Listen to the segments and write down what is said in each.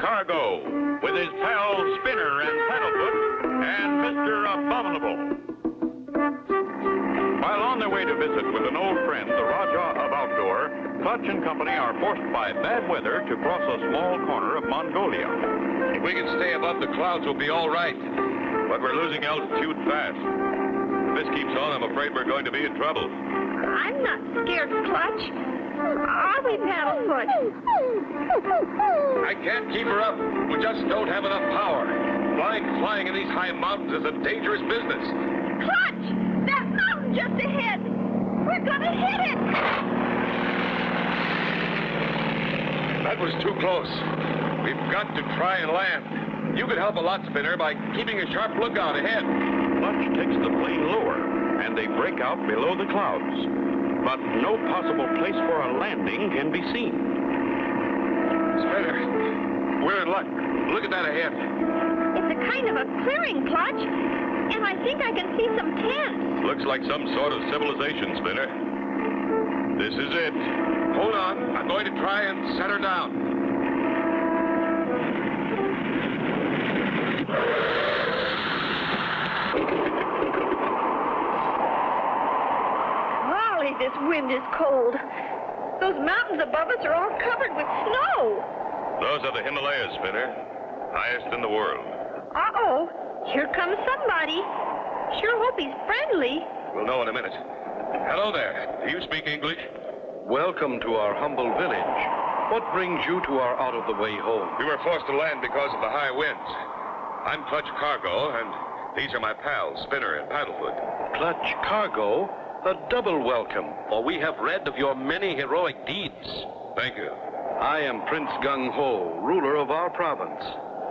Cargo, with his pals Spinner and Paddlefoot, and Mr. Abominable. While on their way to visit with an old friend, the Rajah of Outdoor, Clutch and Company are forced by bad weather to cross a small corner of Mongolia. If we can stay above the clouds, we'll be all right. But we're losing altitude fast. If this keeps on, I'm afraid we're going to be in trouble. I'm not scared, Clutch. Are we, Paddlefoot? I can't keep her up. We just don't have enough power. Flying in these high mountains is a dangerous business. Clutch! That mountain just ahead! We're gonna hit it! That was too close. We've got to try and land. You could help a lot, Spinner, by keeping a sharp lookout ahead. Clutch takes the plane lower, and they break out below the clouds. But no possible place for a landing can be seen. Spinner, we're in luck. Look at that ahead. It's a kind of a clearing, Clutch, and I think I can see some tents. Looks like some sort of civilization, Spinner. This is it. Hold on. I'm going to try and set her down. Golly, this wind is cold. Those mountains above us are all covered with snow. Those are the Himalayas, Spinner. Highest in the world. Uh-oh. Here comes somebody. Sure hope he's friendly. We'll know in a minute. Hello there. Do you speak English? Welcome to our humble village. What brings you to our out-of-the-way home? We were forced to land because of the high winds. I'm Clutch Cargo, and these are my pals, Spinner and Paddlefoot. Clutch Cargo? A double welcome, for we have read of your many heroic deeds. Thank you. I am Prince Gung Ho, ruler of our province.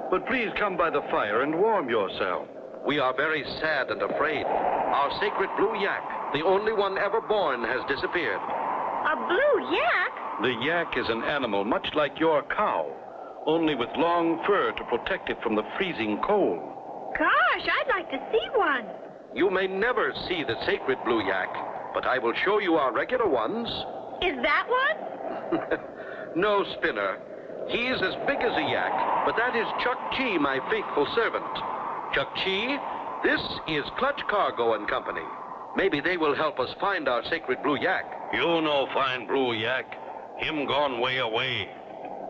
But please come by the fire and warm yourself. We are very sad and afraid. Our sacred blue yak, the only one ever born, has disappeared. A blue yak? The yak is an animal much like your cow, only with long fur to protect it from the freezing cold. Gosh, I'd like to see one. You may never see the sacred blue yak, but I will show you our regular ones. Is that one? No, Spinner. He's as big as a yak, but that is Chuck Chi, my faithful servant. Chuck Chi, this is Clutch Cargo and Company. Maybe they will help us find our sacred blue yak. You know fine blue yak. Him gone way away.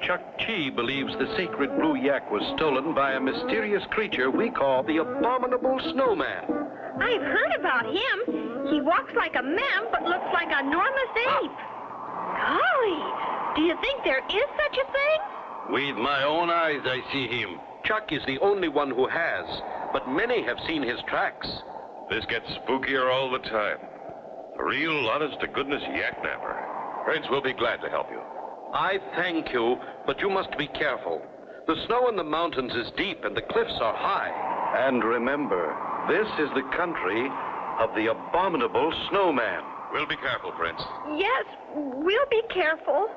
Chuck Chi believes the sacred blue yak was stolen by a mysterious creature we call the Abominable Snowman. I've heard about him. He walks like a man, but looks like an enormous ape. Golly, do you think there is such a thing? With my own eyes, I see him. Chuck is the only one who has, but many have seen his tracks. This gets spookier all the time. A real honest-to-goodness yak-napper. Prince, we'll be glad to help you. I thank you, but you must be careful. The snow in the mountains is deep and the cliffs are high. And remember, this is the country of the Abominable Snowman. We'll be careful, Prince. Yes, we'll be careful.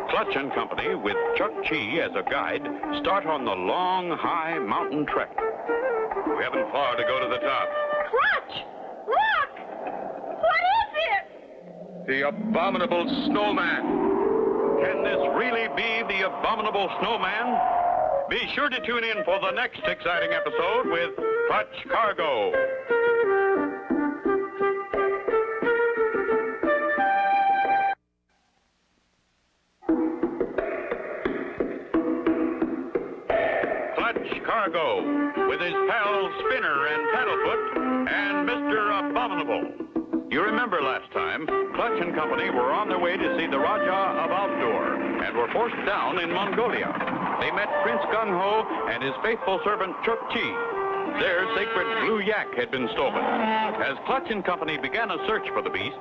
Clutch and Company, with Chuck Chi as a guide, start on the long, high mountain trek. We haven't far to go to the top. Clutch! Look! What is it? The Abominable Snowman. Can this really be the Abominable Snowman? Be sure to tune in for the next exciting episode with Clutch Cargo. Clutch Cargo, with his pals Spinner and Paddlefoot, and Mr. Abominable. You remember last time, Clutch and Company were on their way to see the Rajah of Outdoor and were forced down in Mongolia. They met Prince Gung Ho and his faithful servant Chuck Chi. Their sacred blue yak had been stolen. As Clutch and Company began a search for the beast...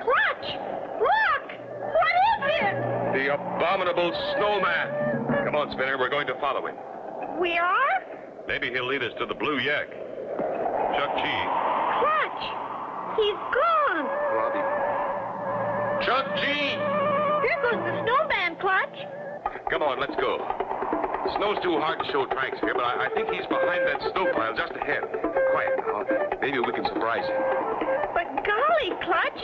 Clutch! Look! What is it? The Abominable Snowman. Come on, Spinner, we're going to follow him. We are? Maybe he'll lead us to the blue yak. Chuck Chi. Clutch! He's gone! Chuck Chi! There goes the snowman, Clutch. Come on, let's go. The snow's too hard to show tracks here, but I think he's behind that snow pile just ahead. Quiet now. Maybe we can surprise him. But golly, Clutch,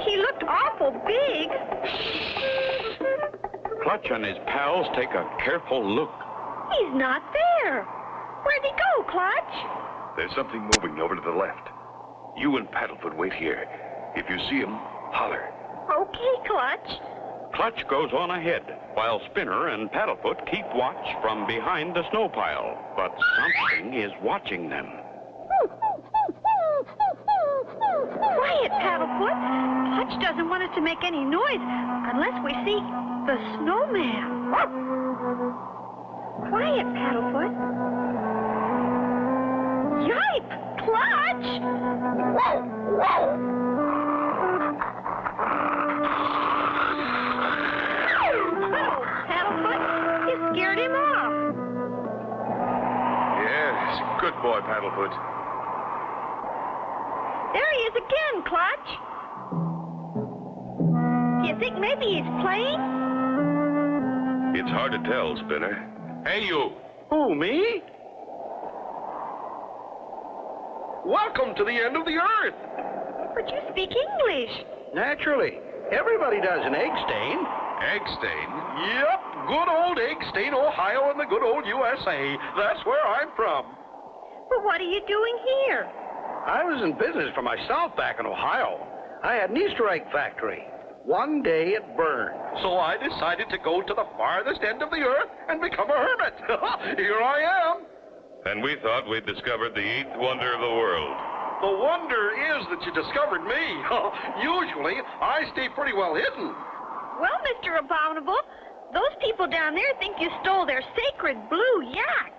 he looked awful big. Clutch and his pals take a careful look. He's not there. Where'd he go, Clutch? There's something moving over to the left. You and Paddlefoot wait here. If you see him, holler. Okay, Clutch. Clutch goes on ahead, while Spinner and Paddlefoot keep watch from behind the snow pile. But something is watching them. Quiet, Paddlefoot. Clutch doesn't want us to make any noise unless we see the snowman. Quiet, Paddlefoot. Yipe! Clutch! Oh, Paddlefoot, you scared him off. Yes, good boy, Paddlefoot. There he is again, Clutch. Do you think maybe he's playing? It's hard to tell, Spinner. Hey, you. Who, me? Welcome to the end of the earth. But you speak English. Naturally. Everybody does an egg stain. Egg stain? Yep, good old Egg Stain, Ohio, and the good old USA. That's where I'm from. But what are you doing here? I was in business for myself back in Ohio. I had an Easter egg factory. One day it burned. So I decided to go to the farthest end of the earth and become a hermit. Here I am. And we thought we'd discovered the 8th wonder of the world. The wonder is that you discovered me. Usually, I stay pretty well hidden. Well, Mr. Abominable, those people down there think you stole their sacred blue yak.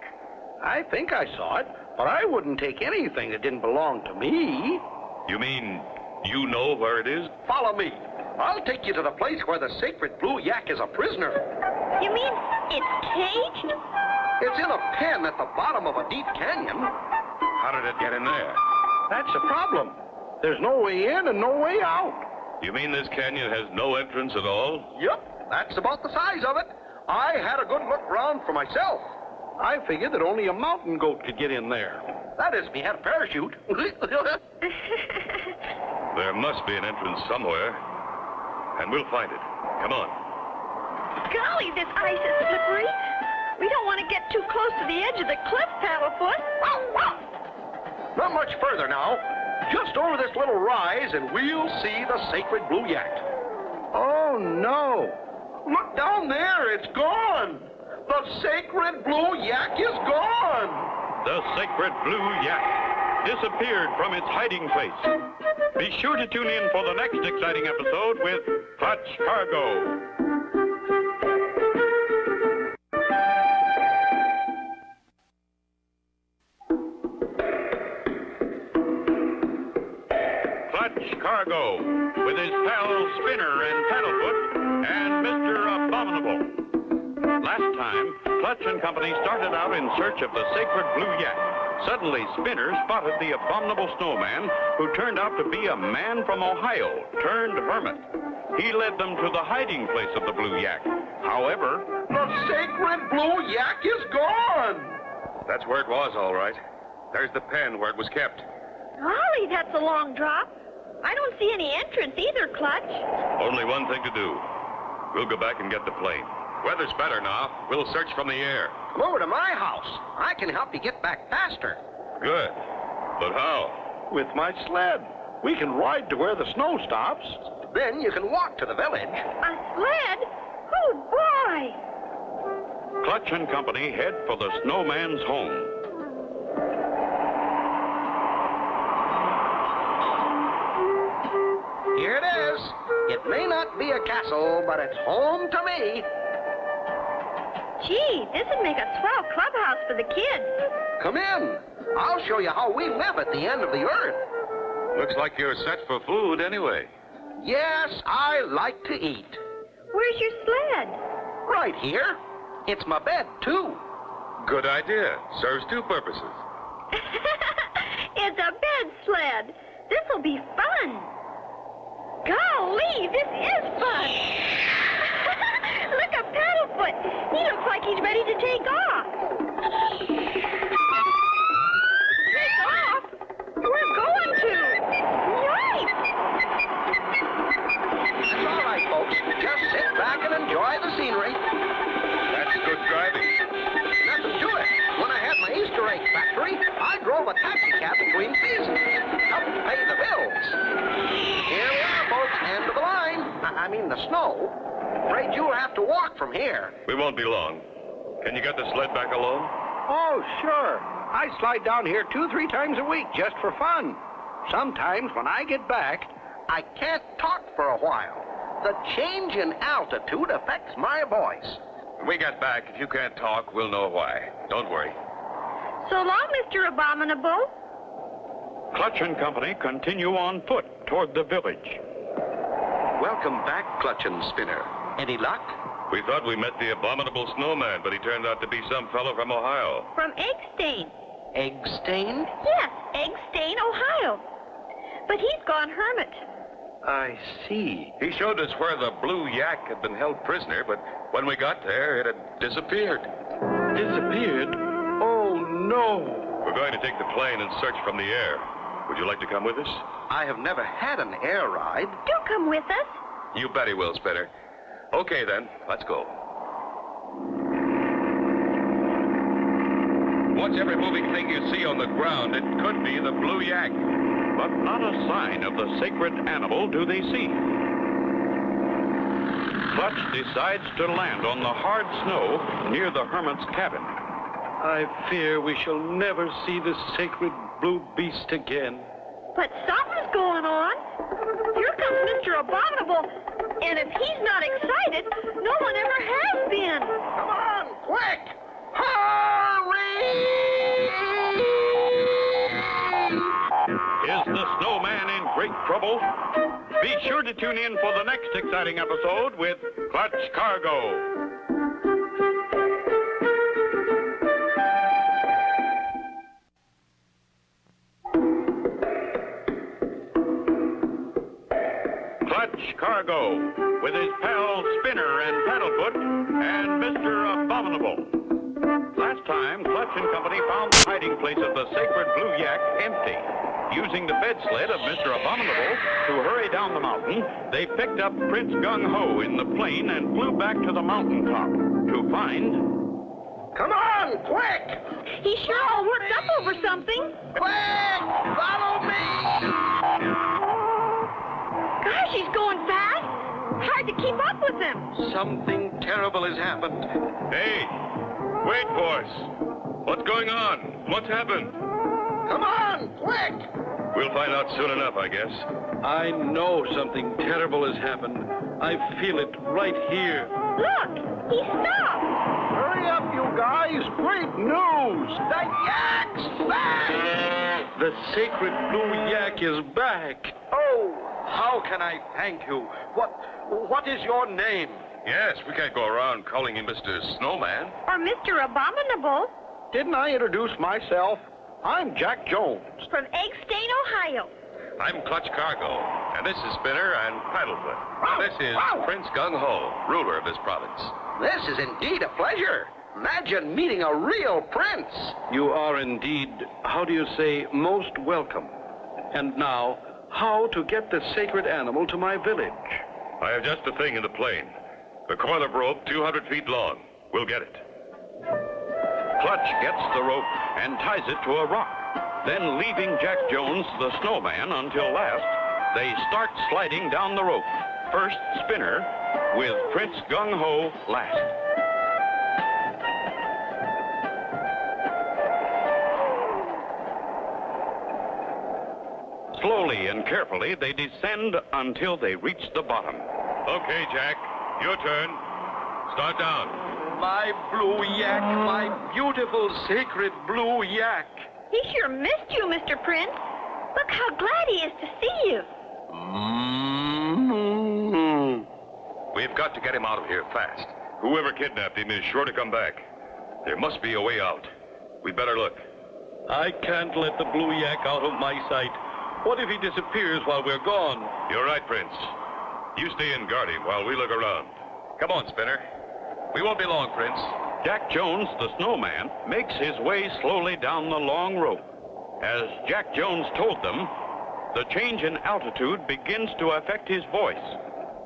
I think I saw it, but I wouldn't take anything that didn't belong to me. You mean you know where it is? Follow me. I'll take you to the place where the sacred blue yak is a prisoner. You mean it's caged? It's in a pen at the bottom of a deep canyon. How did it get in there? That's the problem. There's no way in and no way out. You mean this canyon has no entrance at all? Yep, that's about the size of it. I had a good look round for myself. I figured that only a mountain goat could get in there. That is, if he had a parachute. There must be an entrance somewhere. And we'll find it. Come on. Golly, this ice is slippery. We don't want to get too close to the edge of the cliff, Paddlefoot. Not much further now. Just over this little rise, and we'll see the sacred blue yak. Oh, no. Look down there. It's gone. The sacred blue yak is gone. The sacred blue yak disappeared from its hiding place. Be sure to tune in for the next exciting episode with Clutch Cargo. Clutch Cargo, with his pals Spinner and Paddlefoot and Mr. Abominable. Last time, Clutch and company started out in search of the sacred blue yak. Suddenly, Spinner spotted the abominable snowman, who turned out to be a man from Ohio, turned hermit. He led them to the hiding place of the blue yak. However, the sacred blue yak is gone. That's where it was, all right. There's the pen where it was kept. Golly, that's a long drop. I don't see any entrance either, Clutch. Only one thing to do. We'll go back and get the plane. Weather's better now. We'll search from the air. Come over to my house. I can help you get back faster. Good. But how? With my sled. We can ride to where the snow stops. Then you can walk to the village. A sled? Oh, boy! Clutch and company head for the snowman's home. Here it is. It may not be a castle, but it's home to me. Gee, this would make a swell clubhouse for the kids. Come in. I'll show you how we live at the end of the earth. Looks like you're set for food anyway. Yes, I like to eat. Where's your sled? Right here. It's my bed, too. Good idea. Serves two purposes. It's a bed sled. This'll be fun. Golly, this is fun. Look at Paddlefoot. He looks like he's ready to take off. Take off? We're going to. Yikes! It's all right, folks. Just sit back and enjoy the scenery. between seasons. Help pay the bills. Here we are, folks. End of the line. I mean the snow. Afraid you'll have to walk from here. We won't be long. Can you get the sled back alone? Oh, sure. I slide down here 2-3 times a week just for fun. Sometimes when I get back, I can't talk for a while. The change in altitude affects my voice. When we get back, if you can't talk, we'll know why. Don't worry. So long, Mr. Abominable. Clutch and Company continue on foot toward the village. Welcome back, Clutch and Spinner. Any luck? We thought we met the abominable snowman, but he turned out to be some fellow from Ohio. From Eggstain. Eggstain? Yes, Eggstain, Ohio. But he's gone hermit. I see. He showed us where the blue yak had been held prisoner, but when we got there, it had disappeared. Disappeared? Oh, no. We're going to take the plane and search from the air. Would you like to come with us? I have never had an air ride. Do come with us. You bet he will, Spinner. Okay, then. Let's go. Watch every moving thing you see on the ground. It could be the blue yak. But not a sign of the sacred animal do they see. Clutch decides to land on the hard snow near the hermit's cabin. I fear we shall never see the sacred blue beast again. But something's going on. Here comes Mr. Abominable. And if he's not excited, no one ever has been. Come on, quick! Hurry! Is the snowman in great trouble? Be sure to tune in for the next exciting episode with Clutch Cargo. Clutch Cargo, with his pals Spinner and Paddlefoot and Mr. Abominable. Last time, Clutch and Company found the hiding place of the sacred blue yak empty. Using the bed sled of Mr. Abominable to hurry down the mountain, they picked up Prince Gung Ho in the plane and flew back to the mountaintop to find... Come on, quick! He's sure all worked up over something. Quick! Follow me! Gosh, he's going fast. Hard to keep up with him. Something terrible has happened. Hey, wait, boys. What's going on? What's happened? Come on, quick! We'll find out soon enough, I guess. I know something terrible has happened. I feel it right here. Look, he stopped. Hurry up, you guys. Great news. The yak's back! The sacred blue yak is back. Oh, how can I thank you? What is your name? Yes, we can't go around calling you Mr. Snowman. Or Mr. Abominable. Didn't I introduce myself? I'm Jack Jones. From Eggstain, Ohio. I'm Clutch Cargo, and this is Spinner and Paddlefoot. And this is Wow. Prince Gung Ho, ruler of this province. This is indeed a pleasure. Imagine meeting a real prince. You are indeed, how do you say, most welcome. And now, how to get the sacred animal to my village? I have just the thing in the plane. The coil of rope 200 feet long. We'll get it. Clutch gets the rope and ties it to a rock. Then, leaving Jack Jones, the snowman, until last, they start sliding down the rope. First, Spinner, with Prince Gung Ho last. Slowly and carefully, they descend until they reach the bottom. Okay, Jack, your turn. Start down. My blue yak, my beautiful sacred blue yak. He sure missed you, Mr. Prince. Look how glad he is to see you. We've got to get him out of here fast. Whoever kidnapped him is sure to come back. There must be a way out. We'd better look. I can't let the blue yak out of my sight. What if he disappears while we're gone? You're right, Prince. You stay and guard him while we look around. Come on, Spinner. We won't be long, Prince. Jack Jones, the snowman, makes his way slowly down the long rope. As Jack Jones told them, the change in altitude begins to affect his voice,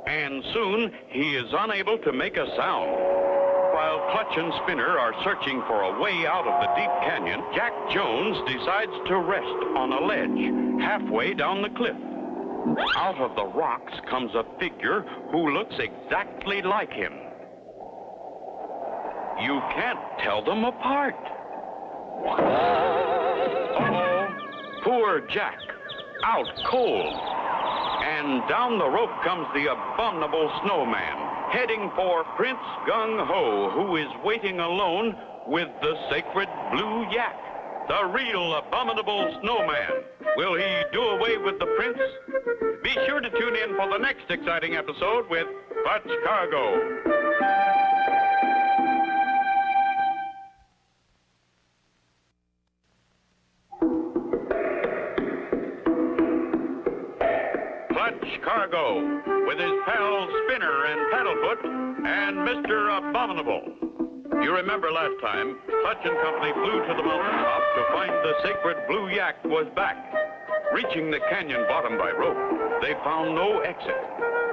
and soon he is unable to make a sound. While Clutch and Spinner are searching for a way out of the deep canyon, Jack Jones decides to rest on a ledge halfway down the cliff. Out of the rocks comes a figure who looks exactly like him. You can't tell them apart. Uh-oh, poor Jack, out cold. And down the rope comes the Abominable Snowman, heading for Prince Gung Ho, who is waiting alone with the sacred blue yak, the real Abominable Snowman. Will he do away with the prince? Be sure to tune in for the next exciting episode with Clutch Cargo. Clutch Cargo, with his pals Spinner and Paddlefoot, and Mr. Abominable. You remember last time, Clutch and Company flew to the mountaintop to find the sacred blue yak was back. Reaching the canyon bottom by rope, they found no exit.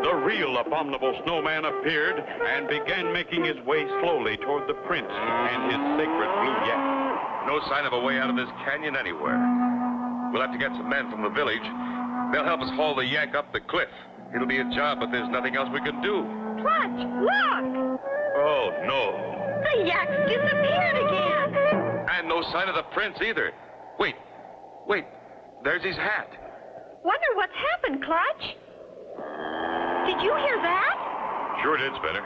The real Abominable Snowman appeared and began making his way slowly toward the prince and his sacred blue yak. No sign of a way out of this canyon anywhere. We'll have to get some men from the village. They'll help us haul the yak up the cliff. It'll be a job, but there's nothing else we can do. Clutch, look! Oh, no. The yak's disappeared again. And no sign of the prince either. Wait. There's his hat. Wonder what's happened, Clutch. Did you hear that? Sure did, Spinner.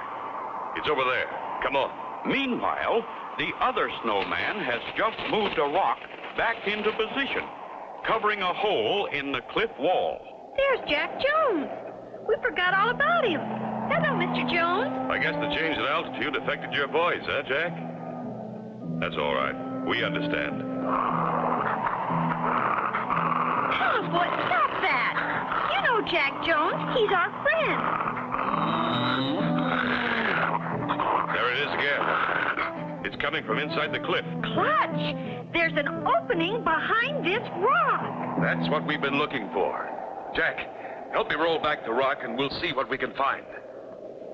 It's over there. Come on. Meanwhile, the other snowman has just moved a rock back into position, covering a hole in the cliff wall. There's Jack Jones. We forgot all about him. Hello, Mr. Jones. I guess the change in altitude affected your voice, huh, Jack? That's all right. We understand. Paddlefoot, stop that. You know Jack Jones. He's our friend. There it is again. It's coming from inside the cliff. Clutch, there's an opening behind this rock. That's what we've been looking for. Jack, help me roll back the rock and we'll see what we can find.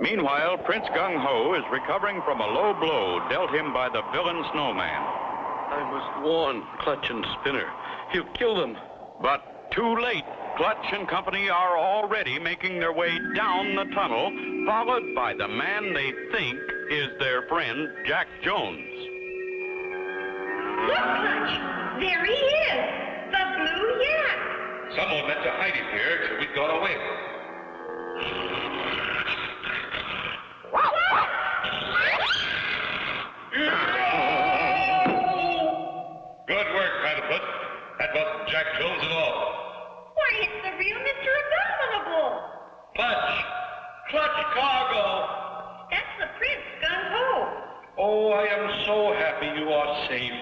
Meanwhile, Prince Gung Ho is recovering from a low blow dealt him by the villain snowman. I must warn Clutch and Spinner. He'll kill them. But too late. Clutch and Company are already making their way down the tunnel, followed by the man they think is their friend, Jack Jones. Look, Clutch, there he is, the blue yak. Someone meant to hide him here, so we'd gone away. Good work, Paddlefoot. That wasn't Jack Jones at all. Why, it's the real Mr. Abominable. Clutch Cargo. That's the Prince Gung Ho. Oh, I am so happy you are safe.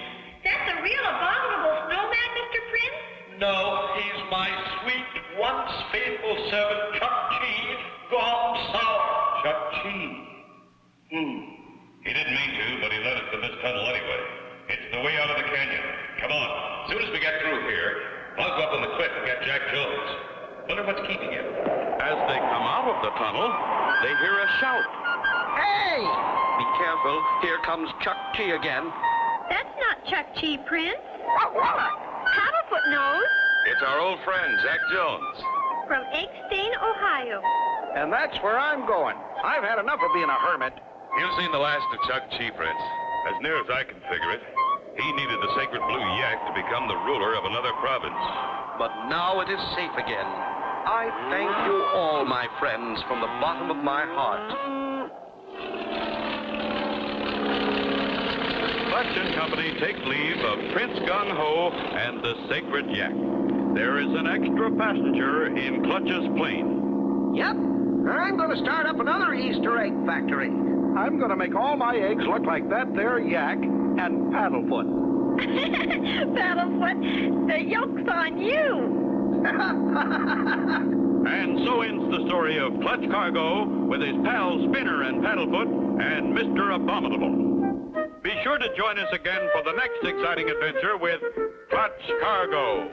That's the real Abominable Snowman, Mr. Prince? No, he's my sweet, once faithful servant, Chuck Chee, gone sour. Chuck Chee. He didn't mean to, but he led us to this tunnel anyway. It's the way out of the canyon. Come on. As soon as we get through here, I'll go up on the cliff and get Jack Jones. Wonder what's keeping him. As they come out of the tunnel, they hear a shout. Hey! Be careful. Here comes Chuck Chee again. That's not Chuck Chee, Prince. Paddlefoot knows. It's our old friend, Jack Jones. From Eggstain, Ohio. And that's where I'm going. I've had enough of being a hermit. You've seen the last of Chuck Chee, Prince. As near as I can figure it, he needed the sacred blue yak to become the ruler of another province. But now it is safe again. I thank you all, my friends, from the bottom of my heart. Clutch and Company take leave of Prince Gung Ho and the sacred yak. There is an extra passenger in Clutch's plane. Yep. I'm going to start up another Easter egg factory. I'm going to make all my eggs look like that there yak and Paddlefoot. Paddlefoot, the yoke's on you. And so ends the story of Clutch Cargo with his pals Spinner and Paddlefoot and Mr. Abominable. Be sure to join us again for the next exciting adventure with Clutch Cargo.